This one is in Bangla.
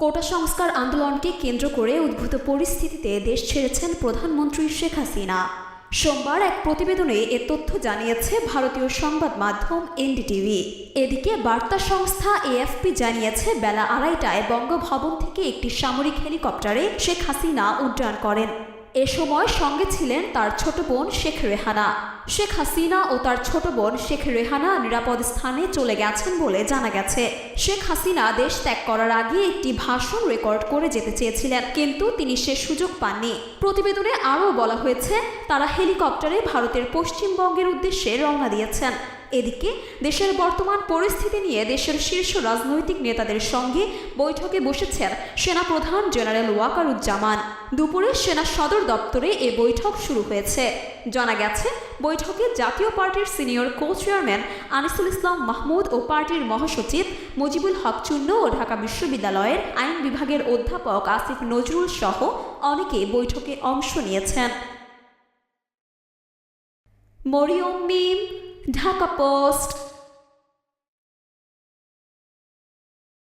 কোটা সংস্কার আন্দোলনকে কেন্দ্র করে উদ্ভূত পরিস্থিতিতে দেশ ছেড়েছেন প্রধানমন্ত্রী শেখ হাসিনা। সোমবার এক প্রতিবেদনে এ তথ্য জানিয়েছে ভারতীয় সংবাদ মাধ্যম এনডিটিভি। এদিকে বার্তা সংস্থা এএফপি জানিয়েছে, বেলা 2:30টায় বঙ্গভবন থেকে একটি সামরিক হেলিকপ্টারে শেখ হাসিনা উড্ডয়ন করেন। এ সময় সঙ্গে ছিলেন তার ছোট বোন শেখ রেহানা। শেখ হাসিনা ও তার ছোট বোন শেখ রেহানা নিরাপদ স্থানে চলে গেছেন বলে জানা গেছে। শেখ হাসিনা দেশ ত্যাগ করার আগে একটি ভাষণ রেকর্ড করে যেতে চেয়েছিলেন, কিন্তু তিনি সে সুযোগ পাননি। প্রতিবেদনে আরও বলা হয়েছে, তারা হেলিকপ্টারে ভারতের পশ্চিমবঙ্গের উদ্দেশ্যে রওনা দিয়েছেন। এদিকে দেশের বর্তমান পরিস্থিতি নিয়ে দেশের শীর্ষ রাজনৈতিক নেতাদের সঙ্গে বৈঠকে বসেছেন সেনাপ্রধান জেনারেল ওয়াকারুজ্জামান। দুপুরে সেনা সদর দপ্তরে এ বৈঠক শুরু হয়েছে। জানা গেছে, বৈঠকে জাতীয় পার্টির সিনিয়র কো চেয়ারম্যান আনিসুল ইসলাম মাহমুদ ও পার্টির মহাসচিব মুজিবুল হক চুন্নু ও ঢাকা বিশ্ববিদ্যালয়ের আইন বিভাগের অধ্যাপক আসিফ নজরুল সহ অনেকে বৈঠকে অংশ নিয়েছেন। মরিয়ম মিম, ঢাকা পোস্ট।